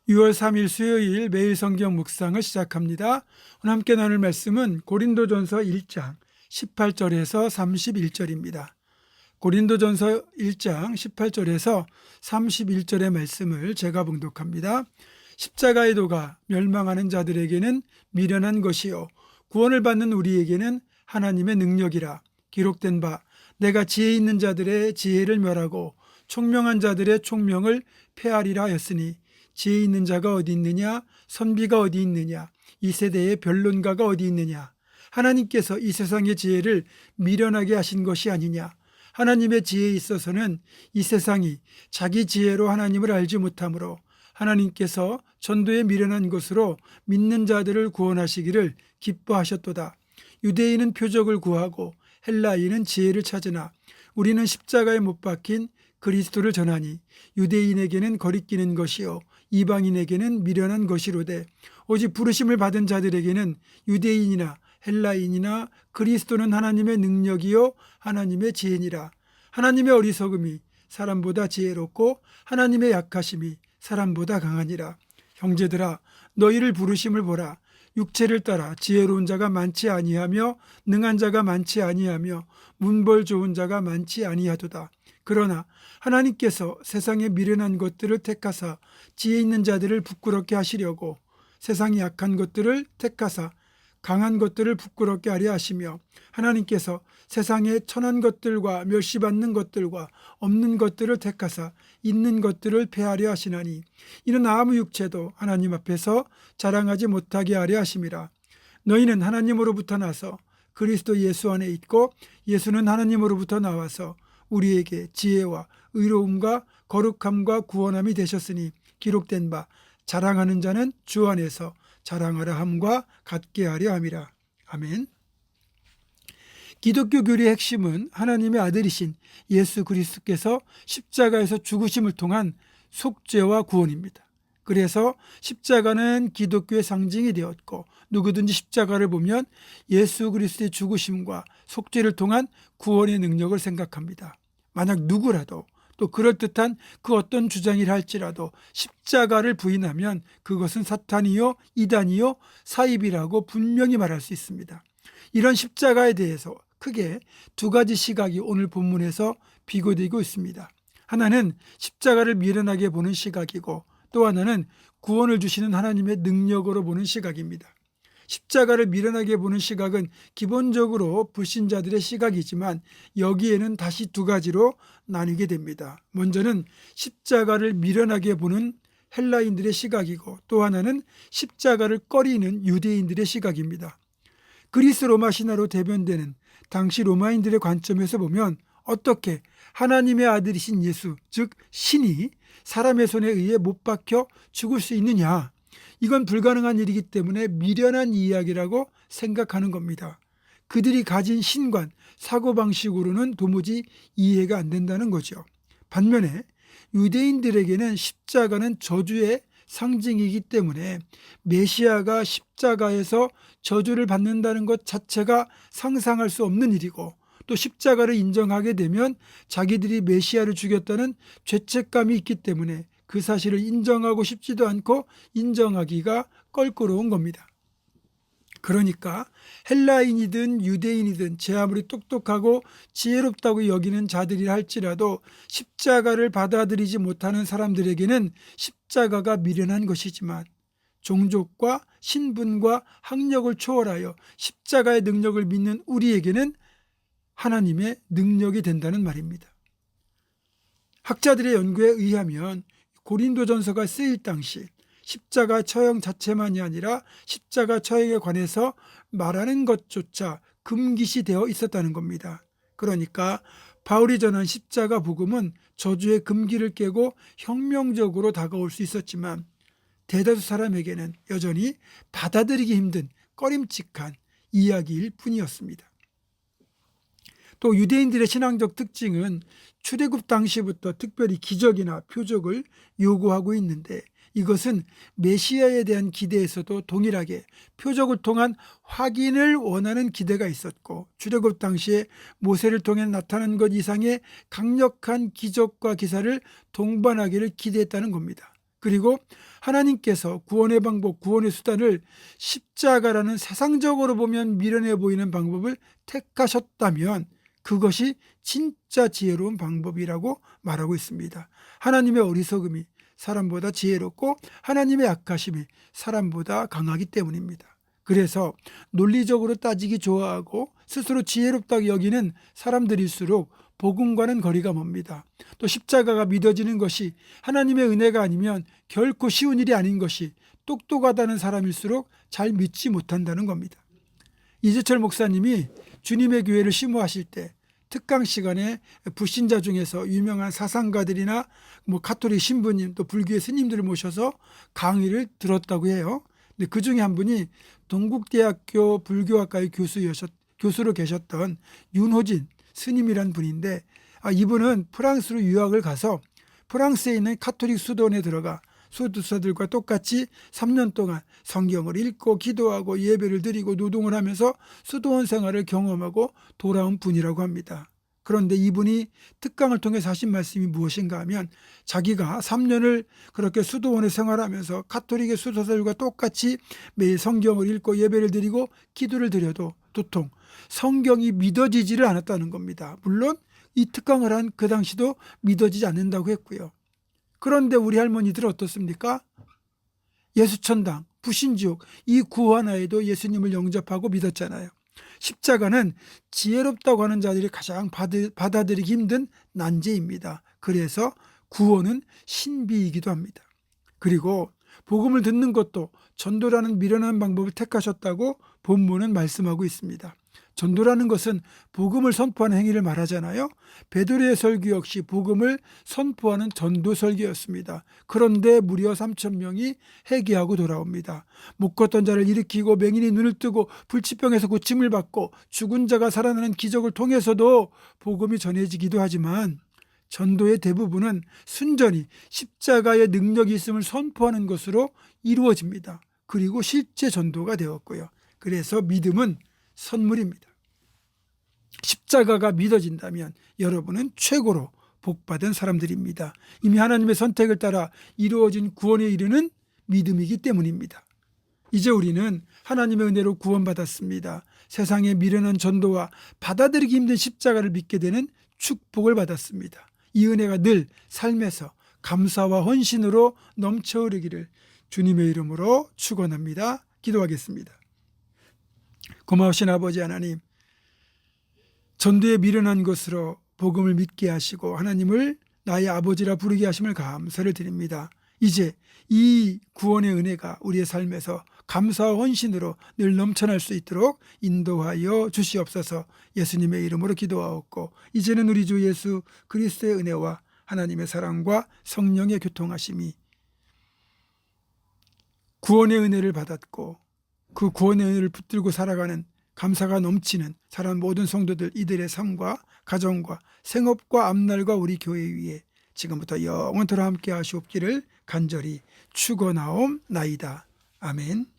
6월 3일 수요일 매일 성경 묵상을 시작합니다. 오늘 함께 나눌 말씀은 고린도전서 1장 18절에서 31절입니다. 고린도전서 1장 18절에서 31절의 말씀을 제가 봉독합니다. 십자가의 도가 멸망하는 자들에게는 미련한 것이요 구원을 받는 우리에게는 하나님의 능력이라. 기록된 바 내가 지혜 있는 자들의 지혜를 멸하고 총명한 자들의 총명을 폐하리라 하였으니 지혜 있는 자가 어디 있느냐? 선비가 어디 있느냐? 이 세대의 변론가가 어디 있느냐? 하나님께서 이 세상의 지혜를 미련하게 하신 것이 아니냐? 하나님의 지혜에 있어서는 이 세상이 자기 지혜로 하나님을 알지 못하므로 하나님께서 전도에 미련한 것으로 믿는 자들을 구원하시기를 기뻐하셨도다. 유대인은 표적을 구하고 헬라인은 지혜를 찾으나 우리는 십자가에 못 박힌 그리스도를 전하니 유대인에게는 거리끼는 것이요 이방인에게는 미련한 것이로되 오직 부르심을 받은 자들에게는 유대인이나 헬라인이나 그리스도는 하나님의 능력이요 하나님의 지혜니라. 하나님의 어리석음이 사람보다 지혜롭고 하나님의 약하심이 사람보다 강하니라. 형제들아 너희를 부르심을 보라. 육체를 따라 지혜로운 자가 많지 아니하며 능한 자가 많지 아니하며 문벌 좋은 자가 많지 아니하도다. 그러나 하나님께서 세상에 미련한 것들을 택하사 지혜 있는 자들을 부끄럽게 하시려고 세상이 약한 것들을 택하사 강한 것들을 부끄럽게 하려 하시며 하나님께서 세상에 천한 것들과 멸시받는 것들과 없는 것들을 택하사 있는 것들을 폐하려 하시나니 이는 아무 육체도 하나님 앞에서 자랑하지 못하게 하려 하심이라. 너희는 하나님으로부터 나서 그리스도 예수 안에 있고 예수는 하나님으로부터 나와서 우리에게 지혜와 의로움과 거룩함과 구원함이 되셨으니 기록된 바 자랑하는 자는 주 안에서 자랑하라 함과 같게 하려 함이라. 아멘. 기독교 교리의 핵심은 하나님의 아들이신 예수 그리스도께서 십자가에서 죽으심을 통한 속죄와 구원입니다. 그래서 십자가는 기독교의 상징이 되었고 누구든지 십자가를 보면 예수 그리스도의 죽으심과 속죄를 통한 구원의 능력을 생각합니다. 만약 누구라도 또 그럴듯한 그 어떤 주장이라 할지라도 십자가를 부인하면 그것은 사탄이요 이단이요 사입이라고 분명히 말할 수 있습니다. 이런 십자가에 대해서 크게 두 가지 시각이 오늘 본문에서 비교되고 있습니다. 하나는 십자가를 미련하게 보는 시각이고 또 하나는 구원을 주시는 하나님의 능력으로 보는 시각입니다. 십자가를 미련하게 보는 시각은 기본적으로 불신자들의 시각이지만 여기에는 다시 두 가지로 나뉘게 됩니다. 먼저는 십자가를 미련하게 보는 헬라인들의 시각이고 또 하나는 십자가를 꺼리는 유대인들의 시각입니다. 그리스 로마 신화로 대변되는 당시 로마인들의 관점에서 보면 어떻게 하나님의 아들이신 예수, 즉 신이 사람의 손에 의해 못 박혀 죽을 수 있느냐? 이건 불가능한 일이기 때문에 미련한 이야기라고 생각하는 겁니다. 그들이 가진 신관, 사고방식으로는 도무지 이해가 안 된다는 거죠. 반면에 유대인들에게는 십자가는 저주의 상징이기 때문에 메시아가 십자가에서 저주를 받는다는 것 자체가 상상할 수 없는 일이고 또 십자가를 인정하게 되면 자기들이 메시아를 죽였다는 죄책감이 있기 때문에 그 사실을 인정하고 싶지도 않고 인정하기가 껄끄러운 겁니다. 그러니까 헬라인이든 유대인이든 제 아무리 똑똑하고 지혜롭다고 여기는 자들이라 할지라도 십자가를 받아들이지 못하는 사람들에게는 십자가가 미련한 것이지만 종족과 신분과 학력을 초월하여 십자가의 능력을 믿는 우리에게는 하나님의 능력이 된다는 말입니다. 학자들의 연구에 의하면 고린도전서가 쓰일 당시 십자가 처형 자체만이 아니라 십자가 처형에 관해서 말하는 것조차 금기시되어 있었다는 겁니다. 그러니까 바울이 전한 십자가 복음은 저주의 금기를 깨고 혁명적으로 다가올 수 있었지만 대다수 사람에게는 여전히 받아들이기 힘든 꺼림칙한 이야기일 뿐이었습니다. 또 유대인들의 신앙적 특징은 출애굽 당시부터 특별히 기적이나 표적을 요구하고 있는데 이것은 메시아에 대한 기대에서도 동일하게 표적을 통한 확인을 원하는 기대가 있었고 출애굽 당시에 모세를 통해 나타난 것 이상의 강력한 기적과 기사를 동반하기를 기대했다는 겁니다. 그리고 하나님께서 구원의 방법, 구원의 수단을 십자가라는 세상적으로 보면 미련해 보이는 방법을 택하셨다면 그것이 진짜 지혜로운 방법이라고 말하고 있습니다. 하나님의 어리석음이 사람보다 지혜롭고 하나님의 약하심이 사람보다 강하기 때문입니다. 그래서 논리적으로 따지기 좋아하고 스스로 지혜롭다고 여기는 사람들일수록 복음과는 거리가 멉니다. 또 십자가가 믿어지는 것이 하나님의 은혜가 아니면 결코 쉬운 일이 아닌 것이 똑똑하다는 사람일수록 잘 믿지 못한다는 겁니다. 이재철 목사님이 주님의 교회를 심호하실 때 특강 시간에 불신자 중에서 유명한 사상가들이나 가톨릭 신부님 또 불교의 스님들을 모셔서 강의를 들었다고 해요. 근데 그 중에 한 분이 동국대학교 불교학과의 교수로 계셨던 윤호진 스님이란 분인데, 이분은 프랑스로 유학을 가서 프랑스에 있는 카톨릭 수도원에 들어가 수도사들과 똑같이 3년 동안 성경을 읽고 기도하고 예배를 드리고 노동을 하면서 수도원 생활을 경험하고 돌아온 분이라고 합니다. 그런데 이분이 특강을 통해서 하신 말씀이 무엇인가 하면 자기가 3년을 그렇게 수도원에 생활하면서 카톨릭의 수도사들과 똑같이 매일 성경을 읽고 예배를 드리고 기도를 드려도 도통 성경이 믿어지지를 않았다는 겁니다. 물론 이 특강을 한 그 당시도 믿어지지 않는다고 했고요. 그런데 우리 할머니들은 어떻습니까? 예수천당, 부신지옥 이 구 하나에도 예수님을 영접하고 믿었잖아요. 십자가는 지혜롭다고 하는 자들이 가장 받아들이기 힘든 난제입니다. 그래서 구원은 신비이기도 합니다. 그리고 복음을 듣는 것도 전도라는 미련한 방법을 택하셨다고 본문은 말씀하고 있습니다. 전도라는 것은 복음을 선포하는 행위를 말하잖아요. 베드로의 설교 역시 복음을 선포하는 전도 설교였습니다. 그런데 무려 3,000명이 회개하고 돌아옵니다. 못 걷던 자를 일으키고 맹인이 눈을 뜨고 불치병에서 고침을 받고 죽은 자가 살아나는 기적을 통해서도 복음이 전해지기도 하지만 전도의 대부분은 순전히 십자가의 능력이 있음을 선포하는 것으로 이루어집니다. 그리고 실제 전도가 되었고요. 그래서 믿음은 선물입니다. 십자가가 믿어진다면 여러분은 최고로 복받은 사람들입니다. 이미 하나님의 선택을 따라 이루어진 구원에 이르는 믿음이기 때문입니다. 이제 우리는 하나님의 은혜로 구원받았습니다. 세상의 미련한 전도와 받아들이기 힘든 십자가를 믿게 되는 축복을 받았습니다. 이 은혜가 늘 삶에서 감사와 헌신으로 넘쳐 흐르기를 주님의 이름으로 축원합니다. 기도하겠습니다. 고마우신 아버지 하나님, 전도에 미련한 것으로 복음을 믿게 하시고 하나님을 나의 아버지라 부르게 하심을 감사를 드립니다. 이제 이 구원의 은혜가 우리의 삶에서 감사와 헌신으로 늘 넘쳐날 수 있도록 인도하여 주시옵소서. 예수님의 이름으로 기도하옵고 이제는 우리 주 예수 그리스도의 은혜와 하나님의 사랑과 성령의 교통하심이 구원의 은혜를 받았고 그 구원의 은혜를 붙들고 살아가는 감사가 넘치는 사랑하는 모든 성도들 이들의 삶과 가정과 생업과 앞날과 우리 교회 위에 지금부터 영원토록 함께 하시옵기를 간절히 축원하옵나이다. 아멘.